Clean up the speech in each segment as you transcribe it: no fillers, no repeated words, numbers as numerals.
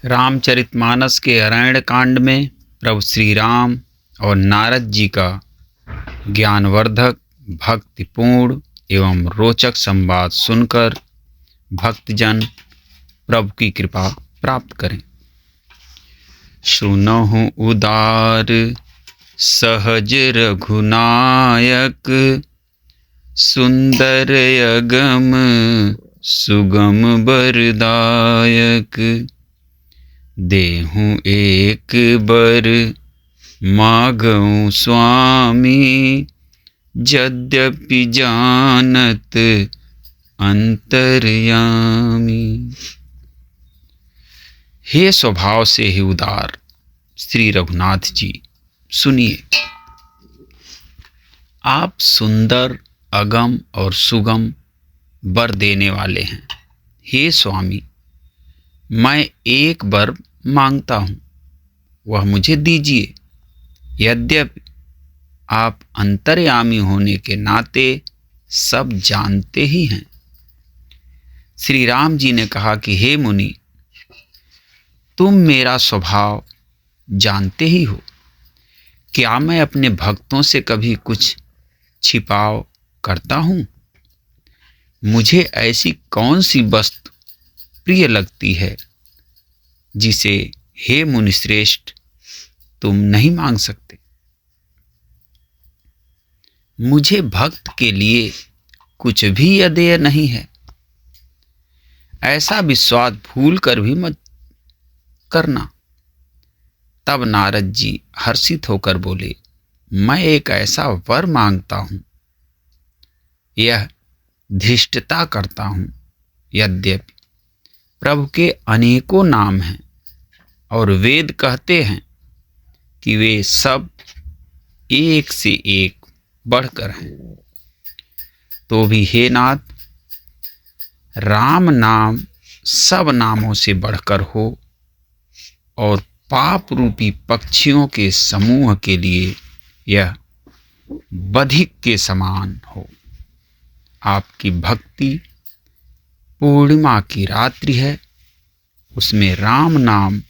रामचरितमानस के अरण्य कांड में प्रभु श्री राम और नारद जी का ज्ञानवर्धक, भक्तिपूर्ण एवं रोचक संवाद सुनकर भक्तजन प्रभु की कृपा प्राप्त करें। सुनहु उदार सहज रघुनायक, सुंदर अगम सुगम बरदायक। देहु एक बर मागऊं स्वामी, यद्यपि जानत अंतर्यामी। हे स्वभाव से ही उदार श्री रघुनाथ जी, सुनिए। आप सुंदर, अगम और सुगम वर देने वाले हैं। हे स्वामी, मैं एक वर मांगता हूँ, वह मुझे दीजिए। यद्यपि आप अंतर्यामी होने के नाते सब जानते ही हैं। श्री राम जी ने कहा कि हे मुनि, तुम मेरा स्वभाव जानते ही हो। क्या मैं अपने भक्तों से कभी कुछ छिपाव करता हूँ? मुझे ऐसी कौन सी वस्तु प्रिय लगती है जिसे हे मुनिश्रेष्ठ तुम नहीं मांग सकते। मुझे भक्त के लिए कुछ भी अदेय नहीं है, ऐसा विश्वास भूल कर भी मत करना। तब नारद जी हर्षित होकर बोले, मैं एक ऐसा वर मांगता हूं, यह धृष्टता करता हूं। यद्यपि प्रभु के अनेकों नाम हैं और वेद कहते हैं कि वे सब एक से एक बढ़कर हैं, तो भी हे नाथ, राम नाम सब नामों से बढ़कर हो और पाप रूपी पक्षियों के समूह के लिए यह बधिक के समान हो। आपकी भक्ति पूर्णिमा की रात्रि है, उसमें राम नाम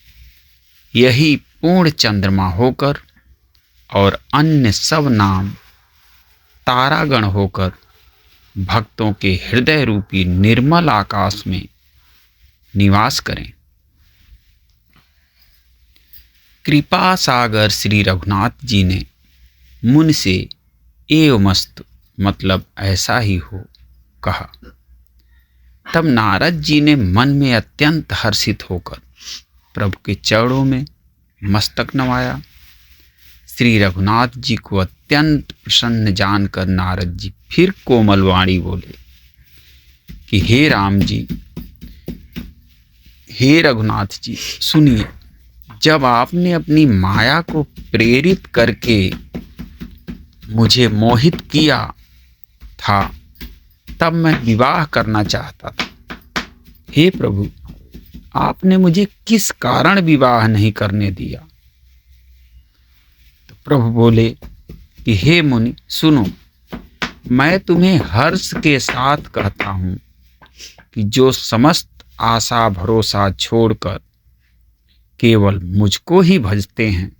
यही पूर्ण चंद्रमा होकर और अन्य सब नाम तारागण होकर भक्तों के हृदय रूपी निर्मल आकाश में निवास करें। कृपा सागर श्री रघुनाथ जी ने मुनि से एवमस्तु मतलब ऐसा ही हो कहा। तब नारद जी ने मन में अत्यंत हर्षित होकर प्रभु के चरणों में मस्तक नवाया। श्री रघुनाथ जी को अत्यंत प्रसन्न जानकर नारद जी फिर कोमल वाणी बोले कि हे राम जी, हे रघुनाथ जी, सुनिए। जब आपने अपनी माया को प्रेरित करके मुझे मोहित किया था, तब मैं विवाह करना चाहता था। हे प्रभु, आपने मुझे किस कारण विवाह नहीं करने दिया? तो प्रभु बोले कि हे मुनि, सुनो। मैं तुम्हें हर्ष के साथ कहता हूं कि जो समस्त आशा भरोसा छोड़कर केवल मुझको ही भजते हैं,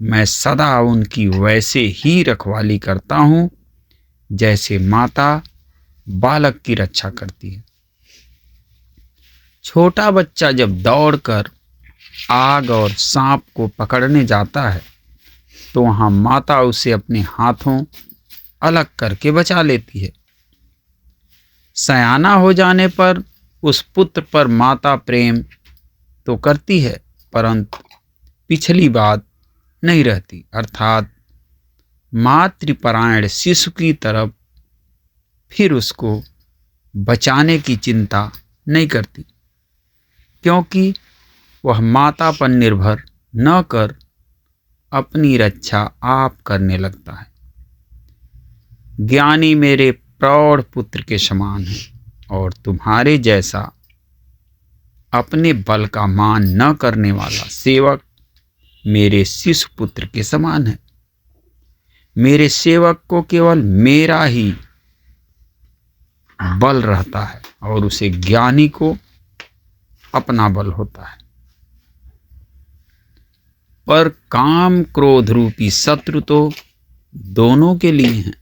मैं सदा उनकी वैसे ही रखवाली करता हूं जैसे माता बालक की रक्षा करती है। छोटा बच्चा जब दौड़कर आग और सांप को पकड़ने जाता है, तो वहां माता उसे अपने हाथों अलग करके बचा लेती है। सयाना हो जाने पर उस पुत्र पर माता प्रेम तो करती है, परंतु पिछली बात नहीं रहती, अर्थात मातृपरायण शिशु की तरफ फिर उसको बचाने की चिंता नहीं करती, क्योंकि वह माता पर निर्भर न कर अपनी रक्षा आप करने लगता है। ज्ञानी मेरे प्रौढ़ पुत्र के समान है और तुम्हारे जैसा अपने बल का मान न करने वाला सेवक मेरे शिशु पुत्र के समान है। मेरे सेवक को केवल मेरा ही बल रहता है और उसे ज्ञानी को अपना बल होता है। पर काम क्रोध रूपी शत्रु तो दोनों के लिए हैं।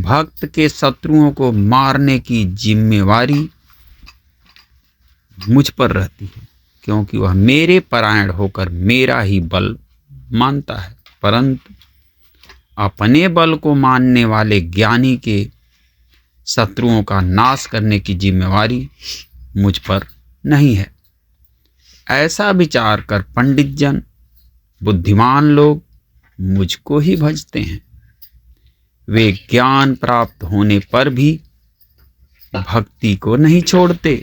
भक्त के शत्रुओं को मारने की जिम्मेवारी मुझ पर रहती है, क्योंकि वह मेरे परायण होकर मेरा ही बल मानता है। परंतु अपने बल को मानने वाले ज्ञानी के शत्रुओं का नाश करने की जिम्मेवारी मुझ पर नहीं है। ऐसा विचार कर पंडित जन, बुद्धिमान लोग मुझको ही भजते हैं। वे ज्ञान प्राप्त होने पर भी भक्ति को नहीं छोड़ते।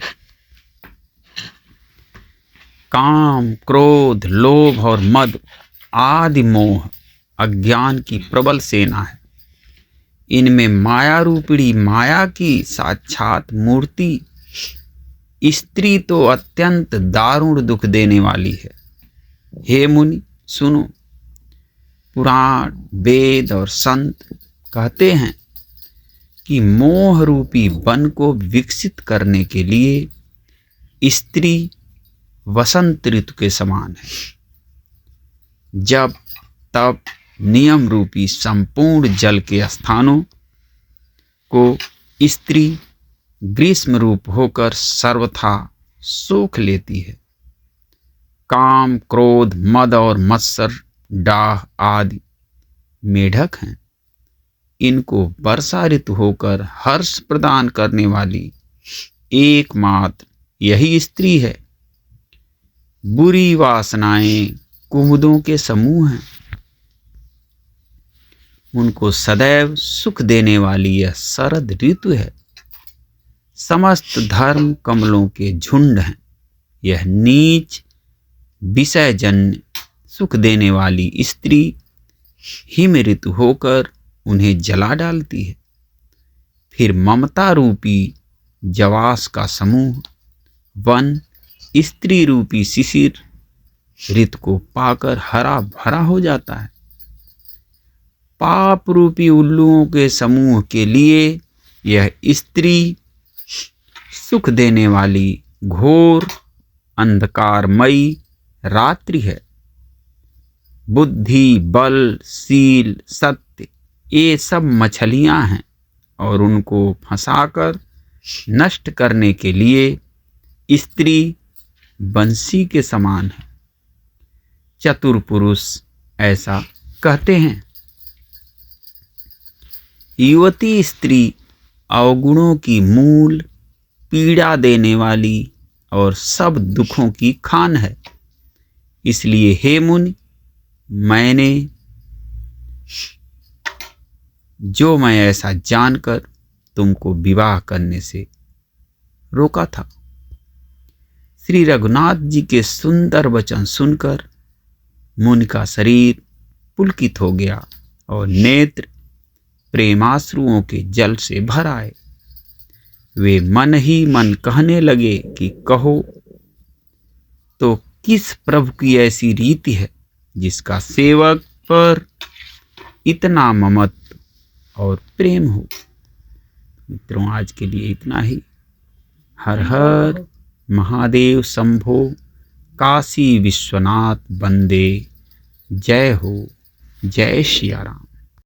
काम, क्रोध, लोभ और मद आदि मोह अज्ञान की प्रबल सेना है। इनमें माया रूपिणी माया की साक्षात मूर्ति स्त्री तो अत्यंत दारुण दुख देने वाली है। हे मुनि सुनो, पुराण, वेद और संत कहते हैं कि मोह रूपी वन को विकसित करने के लिए स्त्री वसंत ऋतु के समान है। जब तब नियम रूपी संपूर्ण जल के स्थानों को स्त्री ग्रीष्म रूप होकर सर्वथा सोख लेती है। काम, क्रोध, मद और मत्सर, डाह आदि मेढक हैं। इनको वर्षा ऋतु होकर हर्ष प्रदान करने वाली एकमात्र यही स्त्री है। बुरी वासनाएं कुमुदों के समूह हैं। उनको सदैव सुख देने वाली यह शरद ऋतु है। समस्त धर्म कमलों के झुंड हैं। यह नीच विषय जन्य सुख देने वाली स्त्री हिम ऋतु होकर उन्हें जला डालती है। फिर ममता रूपी जवास का समूह वन स्त्री रूपी शिशिर ऋतु को पाकर हरा भरा हो जाता है। पाप रूपी उल्लुओं के समूह के लिए यह स्त्री सुख देने वाली घोर अंधकारमयी रात्रि है। बुद्धि, बल, शील, सत्य ये सब मछलियां हैं और उनको फंसाकर नष्ट करने के लिए स्त्री बंसी के समान है। चतुर पुरुष ऐसा कहते हैं। युवती स्त्री अवगुणों की मूल, पीड़ा देने वाली और सब दुखों की खान है। इसलिए हे मुनि, मैं ऐसा जानकर तुमको विवाह करने से रोका था। श्री रघुनाथ जी के सुंदर वचन सुनकर मुनि का शरीर पुलकित हो गया और नेत्र प्रेमाश्रुओं के जल से भर आए। वे मन ही मन कहने लगे कि कहो तो किस प्रभु की ऐसी रीति है जिसका सेवक पर इतना ममत्व और प्रेम हो। मित्रों, आज के लिए इतना ही। हर हर महादेव शंभो, काशी विश्वनाथ वंदे। जय हो, जय सिया राम।